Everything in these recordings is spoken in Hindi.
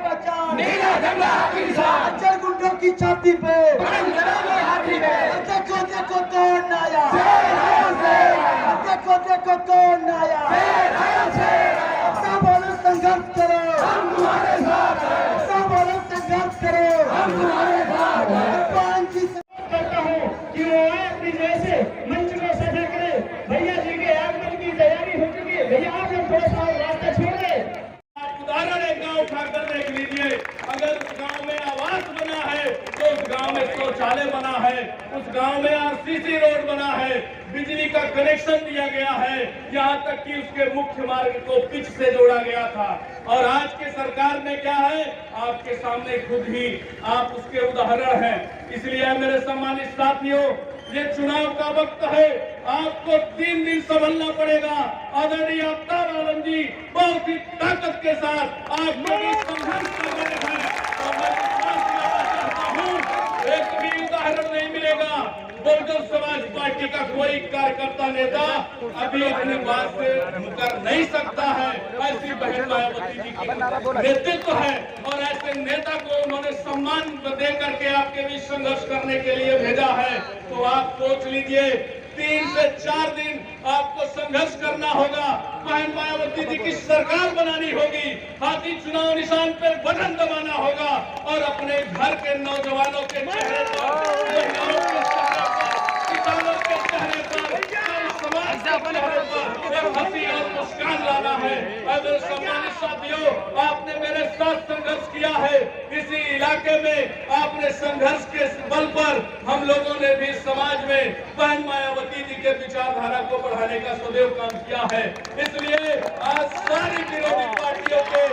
पहचान, नीला झंडा किसान, अजय गुंडों की छाती पे बंद करेंगे हाथी में, देखो देखो कौन आया, शेर आया, शेर आया, देखो देखो कौन आया, शेर आया, शेर आया, सब बोलो संघर्ष करो, हम तुम्हारे साथ हैं, सब बोलो संघर्ष करो, हम तुम्हारे साथ हैं। पान की करता हूँ कि वो आए अपनी जैसे मंच को सजा करे। भैया जी के आगमन की तैयारी हो चुकी है। भैया आप लोग थोड़ा सा रास्ता छोड़ दें। उदाहरण एक गांव उठाकर देख लीजिए, अगर उस गांव में आवास बना है तो उस गांव में शौचालय बना है, उस गांव में आरसीसी रोड बना है, बिजली का कनेक्शन दिया गया है, यहाँ तक कि उसके मुख्य मार्ग को पिच से जोड़ा गया था। और आज के सरकार में क्या है, आपके सामने खुद ही आप उसके उदाहरण हैं। इसलिए मेरे सम्मानित साथियों, ये चुनाव का वक्त है, आपको 3 दिन संभलना पड़ेगा। आदरणीय अवतार आलम जी बहुत ही ताकत के साथ आपको भी संघर्ष कर रहे हैं और मैं विश्वास दिलाना चाहता हूँ, एक भी उदाहरण नहीं मिलेगा। बहुजन समाज पार्टी का कोई कार्यकर्ता नेता अभी अपनी बात से मुकर नहीं सकता है। ऐसी बहन मायावती जी की नेतृत्व है और ऐसे नेता को उन्होंने सम्मान दे करके आपके बीच संघर्ष करने के लिए भेजा है। तो आप सोच लीजिए, 3 से 4 दिन आपको संघर्ष करना होगा। बहन मायावती जी की सरकार बनानी होगी, हाथी चुनाव निशान पर बटन दबाना होगा और अपने घर के नौजवानों के चेहरे पर, महिलाओं के चेहरे पर, किसानों के चेहरे पर, समाज के चेहरे पर एक हंसी और मुस्कान लाना है। अगर सम्मानित साथियों, आपने मेरे साथ संघर्ष किया है, इसी इलाके में आपने संघर्ष के बल पर हम लोगों ने भी समाज में बहन मायावती जी के विचारधारा को बढ़ाने का सदैव काम किया है। इसलिए आज सारी विरोधी पार्टियों के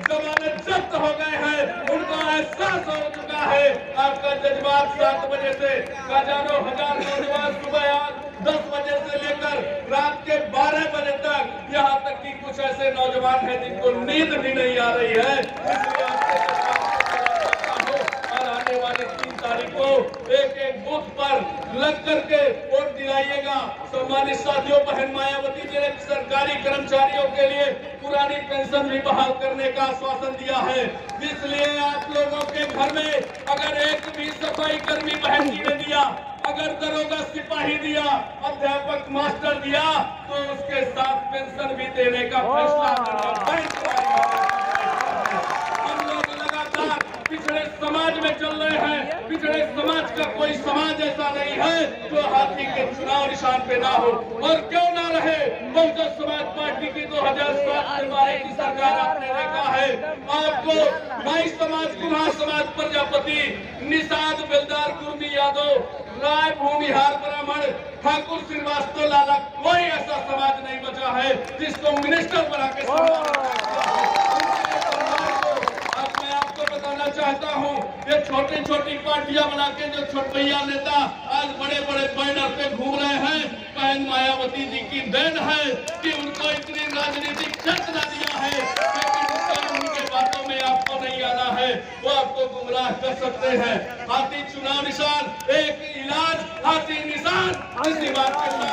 जमानत जब्त हो गए हैं, उनका एहसास हो चुका है। आपका जज्बात 7 बजे से हजारों हजार नौजवान सुबह 10 बजे से लेकर रात के 12 बजे तक, यहाँ तक कि कुछ ऐसे नौजवान हैं जिनको नींद भी नहीं आ रही है। इसलिए और आने वाली 3 तारीख को एक बूथ पर लग करके वोट दिलाइएगा। सम्मानित साथियों, बहन मायावती जी ने सरकारी कर्मचारियों के लिए पुरानी पेंशन भी बहाल करने का आश्वासन दिया है। इसलिए आप लोगों के घर में अगर एक भी सफाई कर्मी बहन जी ने दिया, अगर दरोगा सिपाही दिया, अध्यापक मास्टर दिया, तो उसके साथ पेंशन भी देने का फैसला हम लोग लगातार पिछड़े समाज में चल रहे हैं। पिछड़े समाज का कोई समाज ऐसा नहीं है जो हाथी के चुनाव निशान पे ना हो, और क्यों ना रहे। बहुजन समाज पार्टी की 2007 से 12 की सरकार आपने देखा है। आपको भाई समाज, कुम्हार समाज, प्रजापति, निषाद, बेलदार, कुर्मी, यादव, राय, भूमिहार, ब्राह्मण, ठाकुर, श्रीवास्तव, लाला, कोई ऐसा समाज नहीं बचा है जिसको मिनिस्टर बना के बताना चाहता हूँ। ये छोटी छोटी पार्टियां बना के जो छोटभैया नेता आज बड़े बड़े बैनर पे घूम रहे हैं, बहन मायावती जी की देन है कि उनको इतनी राजनीतिक चेतना दिया है, लेकिन उनके बातों में आपको नहीं आना है, वो आपको गुमराह कर सकते हैं। हाथी चुनाव निशान एक इलाज, हाथी निशान, इसी बात के साथ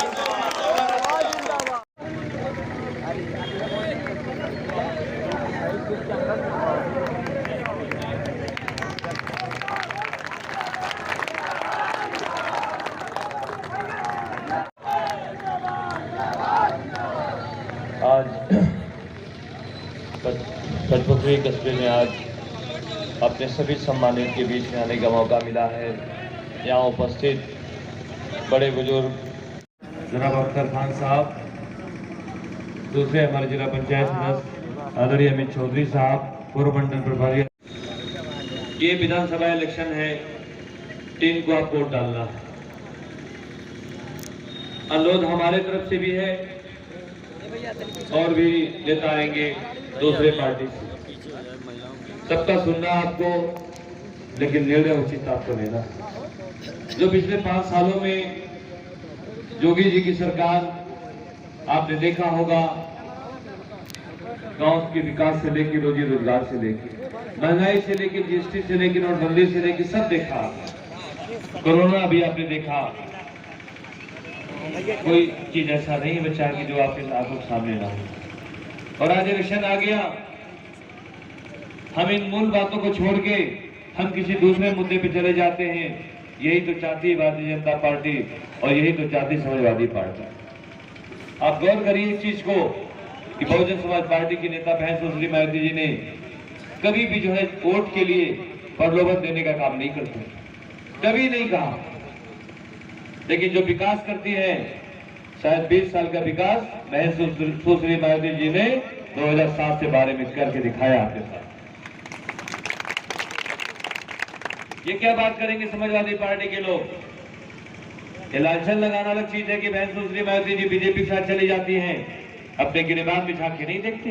आज कटपुतली कस्बे में आज अपने सभी सम्मानित के बीच में आने का मौका मिला है। यहाँ उपस्थित बड़े बुजुर्ग जनाब अख्तर खान साहब, दूसरे हमारे जिला पंचायत सदस्य आदरणीय अमित चौधरी साहब, पूर्व मंडल प्रभारी। ये विधानसभा इलेक्शन है, 3 को आप वोट डालना है। अनुरोध हमारे तरफ से भी है और भी नेता आएंगे दूसरे पार्टी से, सबका सुनना आपको, लेकिन निर्णय उचित आपको लेना। जो पिछले 5 सालों में योगी जी की सरकार आपने देखा होगा, गांव के विकास से लेकर रोजी रोजगार से लेकर महंगाई से लेकर जीएसटी से लेकर नोटबंदी से लेकर सब देखा। कोरोना भी आपने देखा, कोई चीज ऐसा नहीं बचा कि जो आपके आंखों सामने ना हो। और आज इलेक्शन आ गया, हम इन मूल बातों को छोड़ के हम किसी दूसरे मुद्दे पे चले जाते हैं। यही तो चाहती है भारतीय जनता पार्टी और यही तो चाहती समाजवादी पार्टी। आप गौर करिए इस चीज को कि बहुजन समाज पार्टी की नेता बहन सुश्री मायावती जी ने कभी भी जो है वोट के लिए प्रलोभन देने का काम नहीं करते, कभी नहीं कहा। लेकिन जो विकास करती है, शायद 20 साल का विकास बहन सुश्री मायावती जी ने 2007 से बारे में करके दिखाया आपके साथ। ये क्या बात करेंगे समाजवादी पार्टी के लोग? ये लालछन लगाना अलग चीज है कि बहन सुश्री मायावती जी बीजेपी के साथ चली जाती हैं, अपने गिरेबान बिछा के नहीं देखते।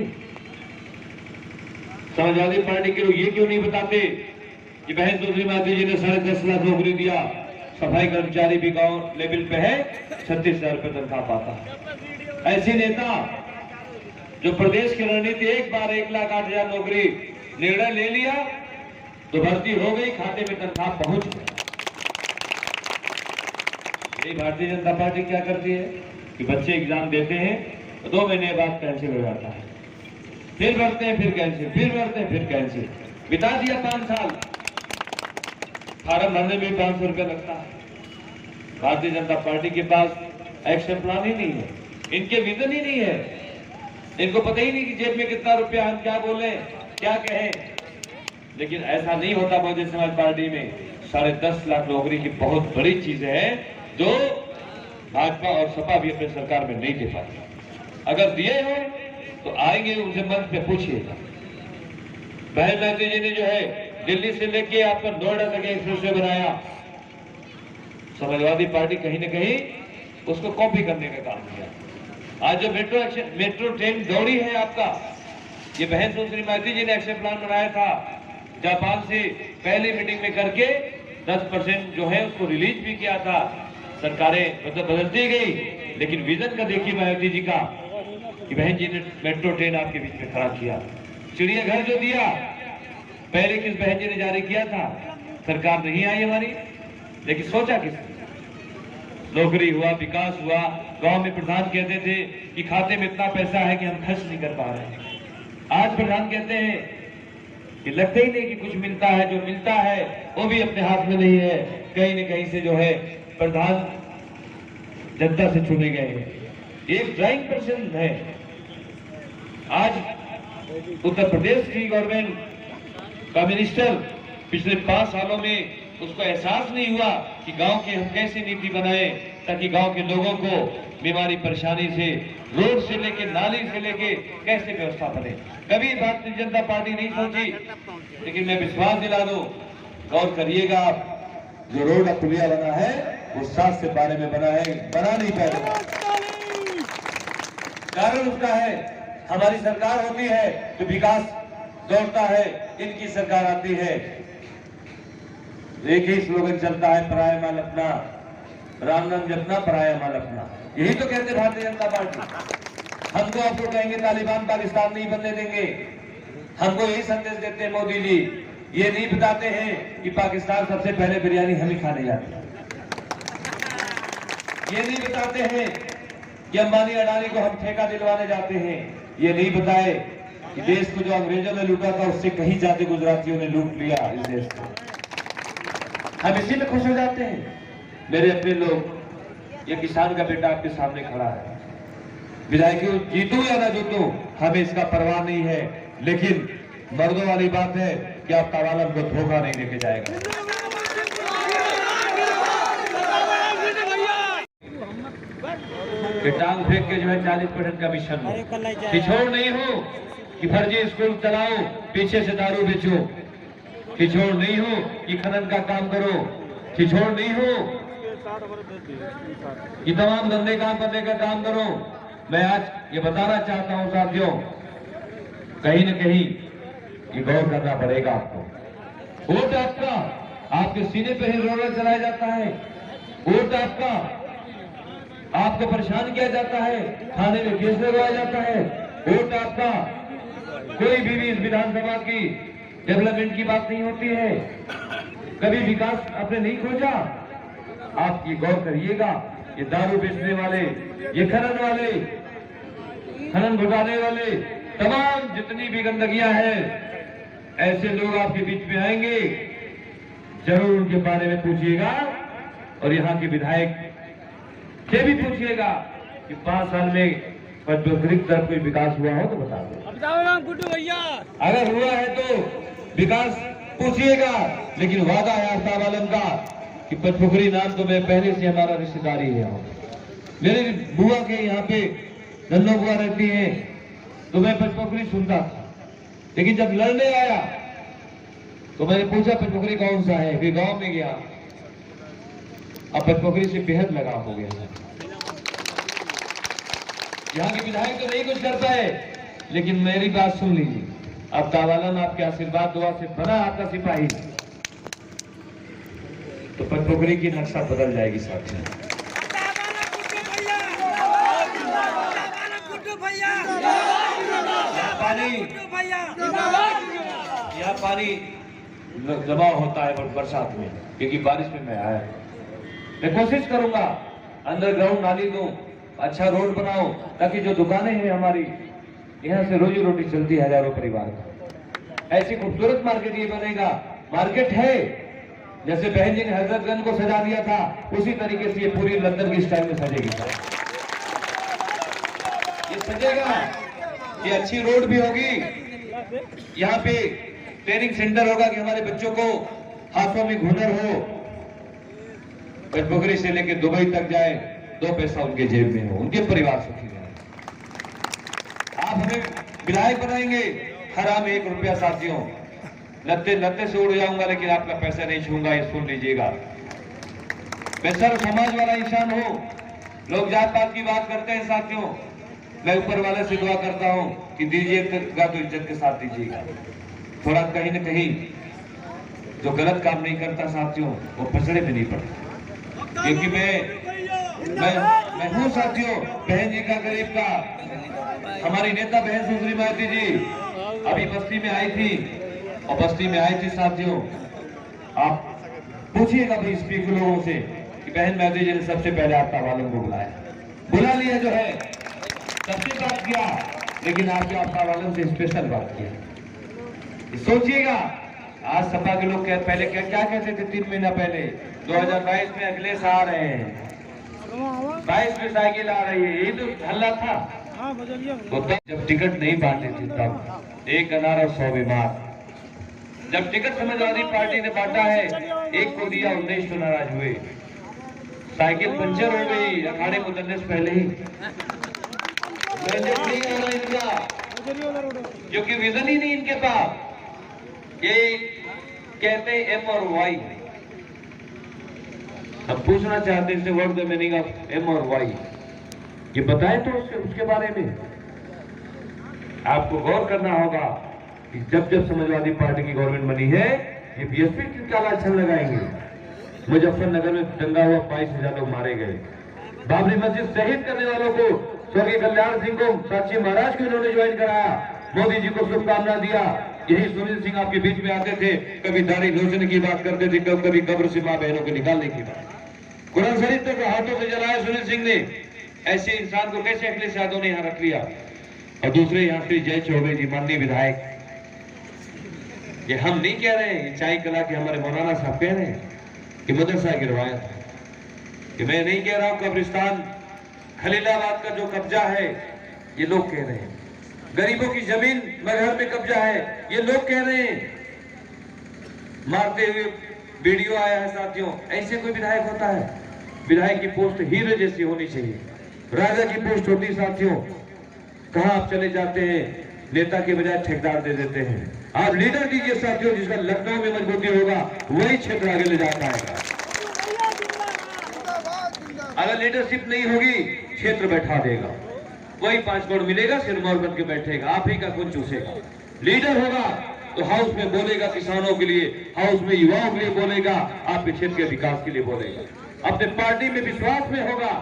समाजवादी पार्टी के लोग ये क्यों नहीं बताते कि बहन सुश्री मायावती जी ने 10.5 लाख नौकरी दिया, सफाई कर्मचारी भी गांव लेवल पे है, 36,000 रुपए तनख्वाह पाता है। ऐसी नेता जो प्रदेश की रणनीति एक बार 1,08,000 नौकरी निर्णय ले लिया तो भर्ती हो गई, खाते में तनख्वाह पहुंच गई। यही भारतीय जनता पार्टी क्या करती है कि बच्चे एग्जाम देते हैं तो 2 महीने बाद कैंसिल हो जाता है, फिर भरते हैं फिर कैंसिल, फिर भरते हैं फिर कैंसिल। बिता दिया 5 साल, फार्म भरने में 500 रुपया लगता है। भारतीय जनता पार्टी के पास एक्शन प्लान ही नहीं है, इनके विजन ही नहीं है, इनको पता ही नहीं कि जेब में कितना रुपया, हम क्या बोले क्या कहें। लेकिन ऐसा नहीं होता बहुजन समाज पार्टी में। 10.5 लाख नौकरी की बहुत बड़ी चीज है जो भाजपा और सपा भी अपने सरकार में नहीं दे पाती। अगर दिए हो तो आएंगे, उनसे मंच पे पूछिएगा। बहन मायावती जी ने जो है दिल्ली से लेके आपका नोएडा तक एक्सप्रेसवे बनाया, समाजवादी पार्टी कहीं ना कहीं उसको कॉपी करने का काम किया। आज जो मेट्रो ट्रेन दौड़ी है आपका, ये बहन सुश्री मायावती जी ने एक्शन प्लान बनाया था, जापान से पहली मीटिंग में करके 10% जो है उसको रिलीज भी किया था। सरकारें मतलब बदलती गई, लेकिन विजन का देखिए मायावती जी का कि बहन जी ने मेट्रो ट्रेन आपके बीच में खड़ा किया। चिड़ियाघर जो दिया पहले किस बहन जी ने जारी किया था, सरकार नहीं आई हमारी, लेकिन सोचा किसने? नौकरी हुआ, विकास हुआ। गांव में प्रधान कहते थे कि खाते में इतना पैसा है कि हम खर्च नहीं कर पा रहे हैं। आज प्रधान कहते हैं कि लगता ही नहीं कि कुछ मिलता है, जो मिलता है वो भी अपने हाथ में नहीं है, कहीं न कहीं से जो है प्रधान जनता से चुने गए हैं। एक ड्राइंग पर्सन है। आज उत्तर प्रदेश की गवर्नमेंट का मिनिस्टर पिछले 5 सालों में उसको एहसास नहीं हुआ कि गांव की हम कैसे नीति बनाए ताकि गांव के लोगों को बीमारी परेशानी से, रोड से लेके नाली से लेके कैसे व्यवस्था बने। कभी भारतीय जनता पार्टी नहीं सोची, लेकिन मैं विश्वास दिला दूं, गौर करिएगा आप, जो रोड अब पुलिया बना है वो 7 से 12 में बना है, बना नहीं पाएगा। कारण उसका है हमारी सरकार होती है तो विकास दौड़ता है, इनकी सरकार आती है एक ही स्लोगन चलता है, पराया माल अपना, राम नाम जपना, पराया माल अपना। यही तो कहते भारतीय जनता पार्टी। हमको आपको कहेंगे तालिबान पाकिस्तान नहीं बनने देंगे, हमको यही संदेश देते हैं मोदी जी। ये नहीं बताते हैं कि पाकिस्तान सबसे पहले बिरयानी हम ही खाने जाते हैं। ये नहीं बताते हैं कि अंबानी अडानी को हम ठेका दिलवाने जाते हैं। ये नहीं बताए कि देश को जो अंग्रेजों ने लूटा था उससे कहीं ज्यादा गुजरातियों ने लूट लिया इस देश को। हम इसी में खुश हो जाते हैं। मेरे अपने लोग, ये किसान का बेटा आपके सामने खड़ा है, विधायक जीतू या ना जीतू हमें इसका परवाह नहीं है, लेकिन मर्दों वाली बात है कि आपका वाला को धोखा नहीं देके जाएगा। टांग फेंक के जो है 40% कमीशन किछोड़ नहीं हो कि फर्जी स्कूल चलाओ, पीछे से दारू बेचो, किछोड़ नहीं हो कि खनन का काम करो, किछोड़ नहीं हो कि तमाम धंधे काम करने का काम करो। मैं आज ये बताना चाहता हूं साथियों, कहीं न कहीं ये गौर करना पड़ेगा आपको। वोट आपका, आपके सीने पे ही रोलर चलाया जाता है। वोट आपका, आपको परेशान किया जाता है, थाने में केस लगवाया जाता है। वोट आपका, कोई भी इस विधानसभा की डेवलपमेंट की बात नहीं होती है, कभी विकास आपने नहीं खोजा। आप ये गौर करिएगा, ये दारू बेचने वाले, ये खनन वाले, खनन घुटाने वाले, तमाम जितनी भी गंदगियां हैं, ऐसे लोग आपके बीच में आएंगे, जरूर उनके बारे में पूछिएगा और यहाँ के विधायक से भी पूछिएगा कि 5 साल में पंचपोखरी की तरफ कोई विकास हुआ हो तो बता दो। गुड्डू भैया अगर हुआ है तो विकास पूछिएगा, लेकिन वादा है आफ्ताब आलम का कि पंचपोखरी नाम तो मैं पहले से हमारा रिश्तेदारी है। मेरी बुआ के यहाँ पे नन्नो बुआ रहती है, तो मैं पंचपोखरी सुनता था, लेकिन जब लड़ने आया तो मैंने पूछा पंचपोखरी कौन सा है, फिर गांव में गया, अब पंचपोखरी से बेहद लगाव हो गया है। यहाँ के विधायक तो नहीं कुछ करता है, लेकिन मेरी बात सुन लीजिए, अब तावालन आपके आशीर्वाद दुआ से बना आपका सिपाही, तो पंचपोखरी की नक्शा बदल जाएगी साथियों। यहाँ पानी जमा होता है बरसात में, क्योंकि बारिश में मैं आया। मैं कोशिश करूंगा अंडरग्राउंड नाली दूं, अच्छा रोड बनाऊं, ताकि जो दुकानें हैं हमारी, यहाँ से रोजी रोटी चलती है हजारों परिवार का। ऐसी खूबसूरत मार्केट ये बनेगा, मार्केट है जैसे बहन जी ने हजरतगंज को सजा दिया था, उसी तरीके से ये पूरी लंदन की स्टाइल में सजेगी। ये सजेगा, ये अच्छी रोड भी होगी, यहाँ पे ट्रेनिंग सेंटर होगा कि हमारे बच्चों को हाथों में हुनर हो, पंचपोखरी से लेकर दुबई तक जाए, 2 पैसा उनके जेब में हो, उनके परिवार सुखी रहे। आप हमें विधायक बनाएंगे, हराम 1 रुपया साथियों, लत्ते से उड़ जाऊंगा, लेकिन आपका पैसा नहीं छूंगा, ये सुन लीजिएगा। मैं सर्व समाज वाला इंसान हूं, लोग जात पात की बात करते हैं साथियों, मैं ऊपर वाले से दुआ करता हूं कि दीजिएगा तो इज्जत के साथ दीजिएगा। थोड़ा कहीं न कहीं जो गलत काम नहीं करता साथियों, वो पछड़े में नहीं पड़ता, क्योंकि मैं हूं साथियों बहन जी का, गरीब का। हमारी नेता बहन सुश्री मायावती जी अभी बस्ती में आई थी, और बस्ती में आई थी साथियों, आप पूछिएगा भाई स्पीकर लोगों से कि बहन मायावती जी ने सबसे पहले आफ्ताब आलम को बुला लिया, जो है सबसे बात किया, लेकिन आपके आफ्ताब आलम से स्पेशल बात किया। सोचिएगा, आज सपा के लोग पहले क्या कहते थे 3 महीना पहले, 2022 में अखिलेश आ रहे हैं, 22 में साइकिल आ रही है, ये तो हल्ला था। तो तब जब टिकट नहीं बांटे थे, तब 1 अनार और 100 बीमार। जब टिकट समाजवादी पार्टी ने बांटा है, 1 को दिया, 19 तो नाराज हुए, साइकिल पंचर हो गई अखाड़े को उतरने से पहले ही। नहीं आ रहा इनका, क्योंकि विजन ही नहीं इनके पास। ये कहते हैं M और Y, अब पूछना चाहते हैं what the meaning of M और Y, ये बताएं तो उसके बारे में आपको गौर करना होगा कि जब समाजवादी पार्टी की गवर्नमेंट बनी है, ये बीएसपी की क्या लाछन लगाएंगे। मुजफ्फरनगर में दंगा हुआ, 22,000 लोग मारे गए। बाबरी मस्जिद शहीद करने वालों को, स्वर्गीय कल्याण सिंह को साक्षी महाराज को इन्होंने ज्वाइन कराया, मोदी जी को शुभकामना दिया। यही सुनील सिंह आपके बीच में आते थे, कभी दाढ़ी लोचने की बात करते थे, कभी कब्र से मां बहनों को निकालने की बात। कुरान शरीफ को हाथों से जलाया सुनील सिंह ने। ऐसे इंसान को कैसे अखिलेश यादव ने यहाँ रख लिया। और दूसरे यहाँ श्री जय चौबे जी माननीय विधायक, ये हम नहीं कह रहे हैं, चाय कला के हमारे मौलाना साहब कह रहे हैं कि मदरसा की रवायत है, कि मैं नहीं कह रहा हूं। कब्रिस्तान खलीलाबाद का जो कब्जा है, ये लोग कह रहे हैं। गरीबों की जमीन मगहर में कब्जा है, ये लोग कह रहे हैं। मारते हुए वीडियो आया है साथियों। ऐसे कोई विधायक होता है? विधायक की पोस्ट हीरो जैसी होनी चाहिए, राजा की पोस्ट होती साथियों। कहां आप चले जाते हैं, नेता के बजाय ठेकेदार दे देते हैं। आप लीडर दीजिए साथियों, जिसका लखनऊ में मजबूती होगा, वही क्षेत्र आगे ले जाता है। अगर लीडरशिप नहीं होगी, क्षेत्र बैठा देगा, वही 5 करोड़ मिलेगा, सिरमौर बन के बैठेगा, आप ही का खून चूसेगा। लीडर होगा तो हाउस में बोलेगा किसानों के लिए, हाउस में युवाओं के लिए बोलेगा, आपके क्षेत्र के विकास के लिए बोलेगा, अपने पार्टी में विश्वास में होगा।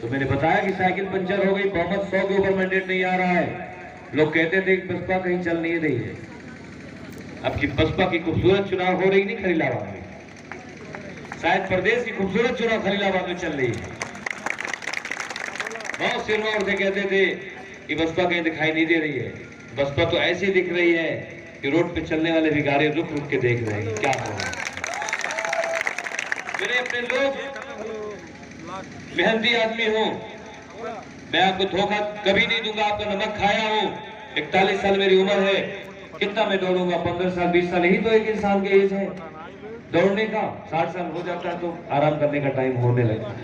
तो मैंने बताया कि साइकिल पंचर हो गई, बहुमत 100 के ऊपर मैंडेट नहीं आ रहा है। लोग कहते थे कि बसपा कहीं चल नहीं रही है। अब की बसपा की खूबसूरत चुनाव हो रही नहीं खलीलाबाद में, शायद प्रदेश की खूबसूरत चुनाव खलीलाबाद में चल रही है। बहुत सिरमौर से कहते थे कि बसपा कहीं दिखाई नहीं दे रही है। बसपा तो ऐसी दिख रही है कि रोड पे चलने वाले भिखारी रुक रुक के देख रहे हैं क्या हो रहा है। मेरे अपने लोग, मेहनती आदमी हूँ, मैं आपको धोखा कभी नहीं दूंगा। आपका नमक खाया हूँ, 41 साल मेरी उम्र है, कितना मैं दौड़ूंगा? 15 साल 20 साल ही तो एक इंसान के एज है दौड़ने का। 60 साल हो जाता है तो आराम करने का टाइम होने लगता है।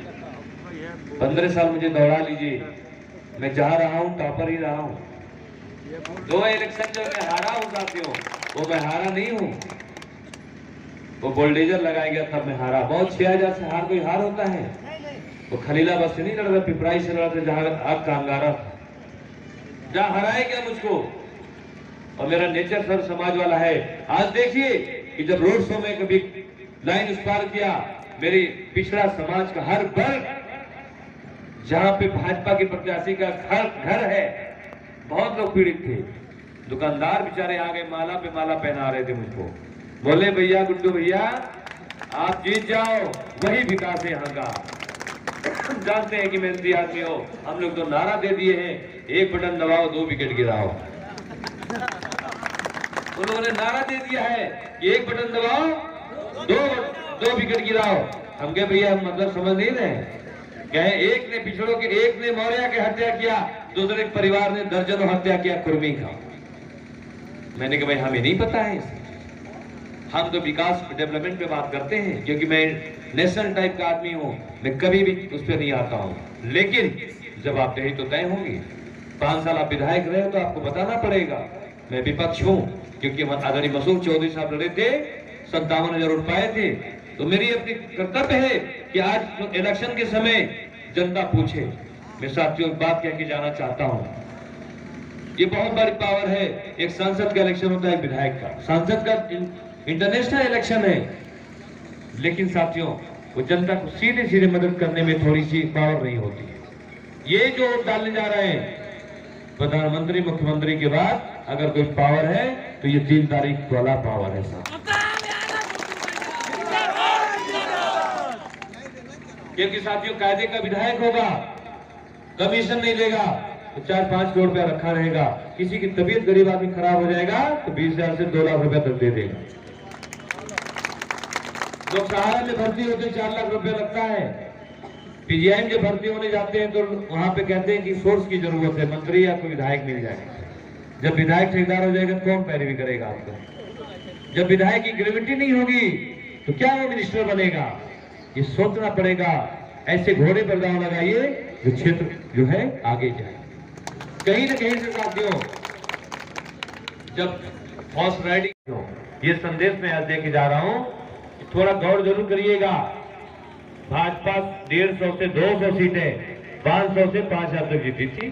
15 साल मुझे दौड़ा लीजिए, मैं जा रहा हूँ, टॉपर ही रहा हूँ। 2 इलेक्शन जो मैं हारा हूँ साथियों, वो मैं हारा नहीं हूँ, वो बुलडोजर लगाया गया तब मैं हारा। बहुत 6000 से हार कोई हार होता है? वो खलीलाबाद से नहीं लड़ रहा, पिपराई से लड़ रहा, जहां आग का अंगारा जहां हराए गया मुझको। और मेरा नेचर सर समाज वाला है। आज देखिए कि जब रोड शो में कभी लाइन उस पार किया, मेरी पिछड़ा समाज का हर वर्ग, जहां पे भाजपा के प्रत्याशी का घर है, बहुत लोग पीड़ित थे। दुकानदार बेचारे आ गए, माला पे माला पहना रहे थे मुझको, बोले भैया गुड्डू भैया आप जीत जाओ, वही विकास है यहाँ का। जानते हैं कि मेहनती आदमी हो, हम लोग तो नारा दे दिए हैं, 1 बटन दबाओ 2 विकेट गिराओ। उन लोगों ने नारा दे दिया है कि 1 बटन दबाओ 2 विकेट गिराओ। हम कहे भैया हम मतलब समझ नहीं रहे, कहे एक ने पिछड़ों के, एक ने मौर्य की हत्या किया, दूसरे परिवार ने दर्जनों हत्या किया कुर्मी का। मैंने कहा भाई हमें नहीं पता है, हम तो विकास डेवलपमेंट पे बात करते हैं, क्योंकि मैं नेशनल टाइप का आदमी हूँ, मैं कभी भी उस पर नहीं आता हूँ। लेकिन जब आप यही तो तय होंगे, 5 साल आप विधायक रहे तो आपको बताना पड़ेगा। मैं विपक्ष हूँ, क्योंकि आदरणीय मसूद चौधरी साहब लड़े थे, 57,000 वोट पाए थे। तो मेरी अपनी कर्तव्य है कि आज इलेक्शन के समय जनता पूछे। मैं साथियों बात कह के जाना चाहता हूँ, ये बहुत बड़ी पावर है। एक सांसद का इलेक्शन होता है, एक विधायक का। सांसद का इंटरनेशनल इलेक्शन है, लेकिन साथियों वो जनता को सीधे सीधे मदद करने में थोड़ी सी पावर नहीं होती है। ये जो वोट डालने जा रहे हैं, प्रधानमंत्री मुख्यमंत्री के बाद अगर कोई पावर है तो ये 3 तारीख वाला पावर है साहब। क्योंकि साथियों कायदे का विधायक होगा, कमीशन नहीं लेगा, तो 4-5 करोड़ रुपया रखा रहेगा। किसी की तबीयत गरीब आदमी खराब हो जाएगा तो 20,000 से 2 लाख रुपया तक दे देगा। लोग सहारा में भर्ती होते 4 लाख रुपया लगता है। पीजीआईएम जब भर्ती होने जाते हैं तो वहां पे कहते हैं कि सोर्स की जरूरत है, मंत्री या कोई विधायक मिल जाए। जब विधायक ठेकेदार हो जाएगा कौन पैरवी करेगा आपको? जब विधायक की ग्रेविटी नहीं होगी तो क्या वो मिनिस्टर बनेगा? ये सोचना पड़ेगा। ऐसे घोड़े पर दांव लगाइए जो क्षेत्र जो है आगे जाए। कहीं न कहीं से साथियों जब हॉर्स राइडिंग हो, ये संदेश मैं आज देके जा रहा हूं, थोड़ा गौर जरूर करिएगा। भाजपा 150 से 200 सीटें, 500 से 5,000 तक जीती थी।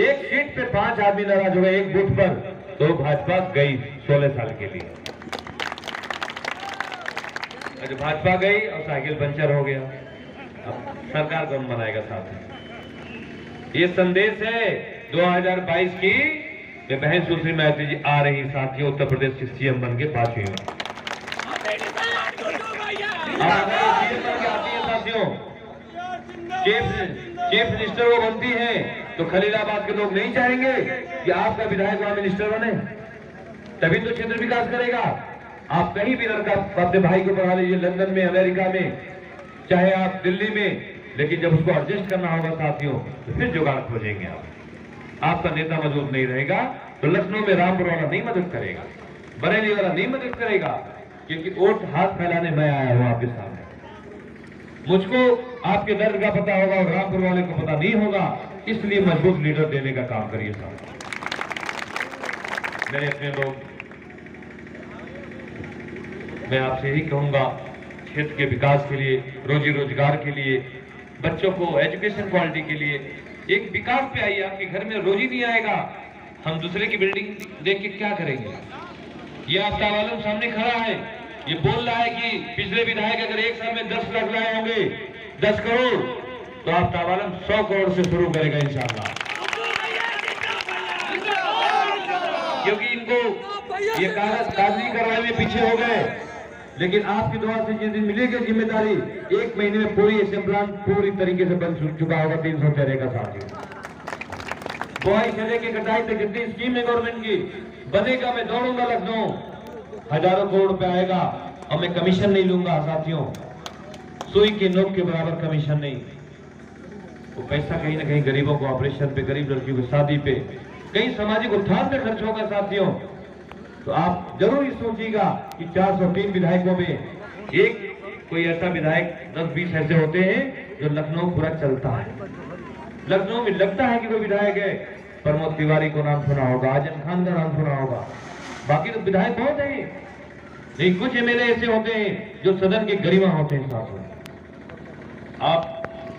एक सीट पे 5 आदमी नाराज हो गए एक बूथ पर, तो भाजपा गई 16 साल के लिए। जब भाजपा गई और साइकिल पंचर हो गया, अब सरकार कौन बनाएगा साथी? ये संदेश है 2022 की। बहन सुश्री मैत्री जी आ रही साथियों उत्तर प्रदेश की सीएम बन के 5वीं में साथियों। चीफ मिनिस्टर वो बनती है तो खलीलाबाद के लोग नहीं चाहेंगे कि आपका विधायक वहां मिनिस्टर बने, तभी तो क्षेत्र विकास करेगा। आप कहीं भी लड़का अपने भाई को पढ़ा लीजिए, लंदन में, अमेरिका में, चाहे आप दिल्ली में, लेकिन जब उसको एडजस्ट करना होगा साथियों तो फिर जुगाड़ खोजेंगे आप। आपका नेता मौजूद नहीं रहेगा तो लखनऊ में रामपुर वाला नहीं मदद करेगा, बरेली वाला नहीं मदद करेगा, क्योंकि वोट हाथ फैलाने मैं आया हूं आपके सामने। मुझको आपके दर्द का पता होगा और रामपुर वाले को पता नहीं होगा, इसलिए मजबूत लीडर देने का काम करिए साहब। मेरे अपने लोग, मैं आपसे यही कहूंगा, क्षेत्र के विकास के लिए, रोजी रोजगार के लिए, बच्चों को एजुकेशन क्वालिटी के लिए एक विकास पे आइए। आपके घर में रोजी नहीं आएगा, हम दूसरे की बिल्डिंग देख के क्या करेंगे? ये आपका वालों सामने खड़ा है, ये बोल रहा है कि पिछले विधायक अगर एक साल में 10 लाख लाए होंगे, 10 करोड़, तो आप तावालम 100 करोड़ से शुरू करेगा इंशाअल्लाह। क्योंकि इनको ये कागजी करवाने में पीछे हो गए, लेकिन आपकी दुआ से जिस दिन मिलेगी जिम्मेदारी, 1 महीने में पूरी प्लान पूरी तरीके से बन चुका होगा। 300 चेहरे का साथी बुआई से लेके कटाई तक जितनी स्कीम है गवर्नमेंट की, बनेगा मैं दौड़ूंगा लखनऊ, हजारों करोड़ रुपए आएगा और मैं कमीशन नहीं लूंगा साथियों, सुई के नोक के बराबर कमीशन नहीं। वो पैसा कहीं ना कहीं गरीबों को ऑपरेशन पे, गरीब लड़कियों की शादी पे, कहीं सामाजिक उत्थान पे खर्च होगा साथियों। तो आप जरूर ये सोचिएगा कि 403 विधायकों में एक कोई ऐसा विधायक 10-20 ऐसे होते हैं जो लखनऊ पूरा चलता है। लखनऊ में लगता है कि कोई विधायक है, प्रमोद तिवारी को नाम सुना होगा, आजम खान का नाम सुना होगा, बाकी तो विधायक बहुत है, लेकिन कुछ एमएलए ऐसे होते हैं जो सदन के गरिमा होते हैं साथियों। आप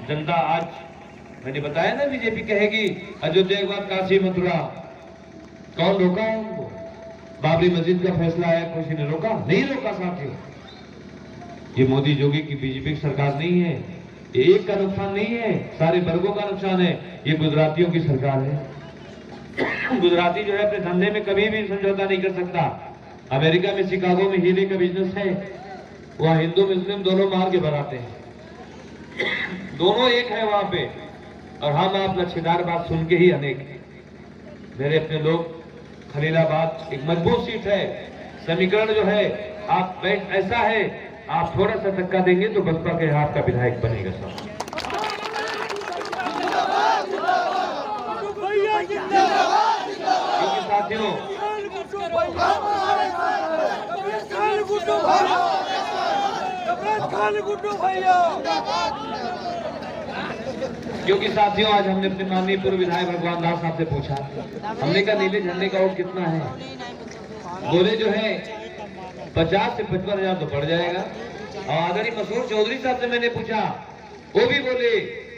जनता आज मैंने बताया ना, बीजेपी कहेगी अयोध्या के बाद काशी मथुरा, कौन रोका है उनको? बाबरी मस्जिद का फैसला आया, किसी ने रोका? नहीं रोका साथियों। ये मोदी जोगी की बीजेपी की सरकार नहीं है, ये एक का नुकसान नहीं है, सारे वर्गों का नुकसान है। ये गुजरातियों की सरकार है। गुजराती जो है अपने धंधे में कभी भी समझौता नहीं कर सकता। अमेरिका में शिकागो में हीरे का बिजनेस है, वहाँ हिंदू मुस्लिम दोनों मार के भराते हैं, दोनों एक है वहां पे। और हम आप लच्छेदार बात सुन के ही अनेक। मेरे अपने लोग, खलीलाबाद एक मजबूत सीट है, समीकरण जो है आप ऐसा है, आप थोड़ा सा धक्का देंगे तो बसपा के हाथ का विधायक बनेगा साहब। क्योंकि साथियों आज हमने अपने माननीय पूर्व विधायक भगवान दास साहब से पूछा, हमने कहा नीले झंडे का वोट कितना है? बोले जो है 50 से 55 हजार तो बढ़ जाएगा। और आदरणीय मसूर चौधरी साहब से मैंने पूछा, वो भी बोले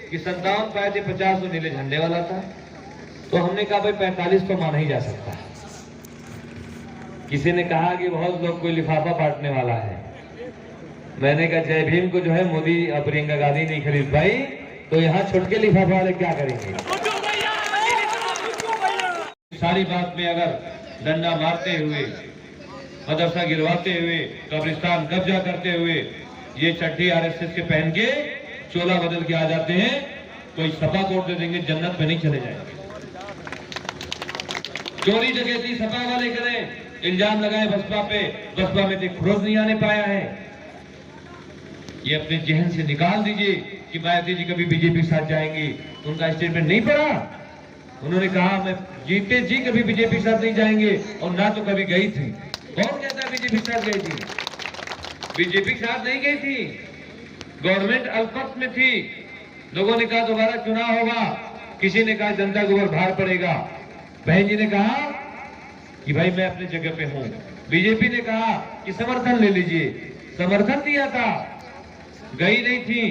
कि 57 पाए थे, 50 तो नीले झंडे वाला था। तो हमने कहा भाई 45 तो माना ही जा सकता है। किसी ने कहा कि बहुत लोग कोई लिफाफा बांटने वाला है। मैंने कहा जय भीम को जो है मोदी और प्रियंका गांधी नहीं खरीद पाई, तो यहाँ छुटके लिफाफा वाले क्या करेंगे? सारी बात में अगर डंडा मारते हुए, मदरसा गिरवाते हुए, कब्रिस्तान कब्जा करते हुए, ये चड्डी आरएसएस के पहन के चोला बदल के आ जाते हैं, कोई सपा कोट दे देंगे, जन्नत में नहीं चले जाएंगे। चोरी डकैती सपा वाले करें, इल्जाम लगाए बसपा पे, बसपा में तो खुरोज नहीं आने पाया है। ये अपने जहन से निकाल दीजिए कि मायावती जी कभी बीजेपी के साथ जाएंगी। उनका स्टेटमेंट नहीं पढ़ा? उन्होंने कहा मैं जीते जी कभी बीजेपी के साथ नहीं जाएंगे, और ना तो कभी गई थी। कौन कहता है बीजेपी के साथ गई थी? बीजेपी के साथ नहीं गई थी, गवर्नमेंट अल्पमत में थी। लोगों ने कहा दोबारा चुनाव होगा, किसी ने कहा जनता के ऊपर भार पड़ेगा। बहन जी ने कहा कि भाई मैं अपने जगह पे हूं। बीजेपी ने कहा कि समर्थन ले लीजिए, समर्थन दिया था, गई नहीं थी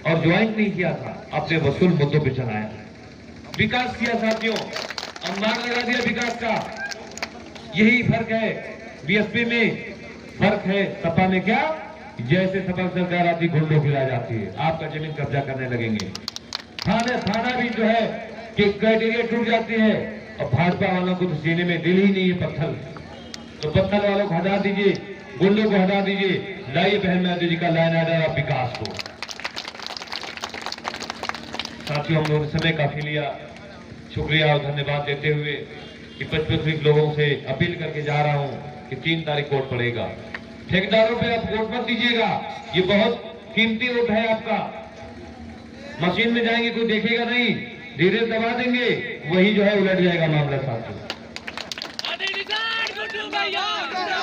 और ज्वाइन नहीं किया था, अपने वसूल मुद्दों पे चलाया, विकास किया साथियों, अंबार लगा दिया विकास का। यही फर्क है, बीएसपी में फर्क है, सपा में क्या? जैसे सपा सरकार आती गुंडों खिला जाती है, आपका जमीन कब्जा करने लगेंगे। थाना भी जो है कि क्राइटेरिया टूट जाती है, और भाजपा वालों को तो सीने में दिल ही नहीं है पत्थर, तो पत्थर वालों को हटा दीजिए, गुंडों को हटा दीजिए, लाइए बहन मायावती जी का लाइन आर्डर आप विकास को। साथियों हम लोगों ने समय काफी लिया, शुक्रिया और धन्यवाद देते हुए कि 25 लोगों से अपील करके जा रहा हूं कि 3 तारीख वोट पड़ेगा। ठेकेदारों पे आप वोट मत दीजिएगा, ये बहुत कीमती वोट है आपका। मशीन में जाएंगे कोई देखेगा नहीं, धीरे दबा देंगे, वही जो है उलट जाएगा मामला साथियों।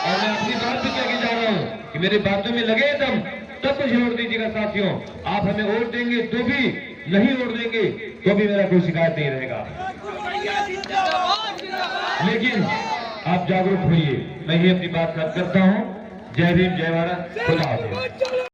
और मैं अपनी बात भी कह के जा रहा हूं कि मेरी बातों में लगे दम, तब मुझे वोट दीजिएगा साथियों। आप हमें वोट देंगे तो भी, नहीं वोट देंगे तो भी मेरा कोई शिकायत नहीं रहेगा, लेकिन आप जागरूक होइए। मैं ही अपनी बात करता हूं। जय भीम, जय भारत, खुदा हाफिज।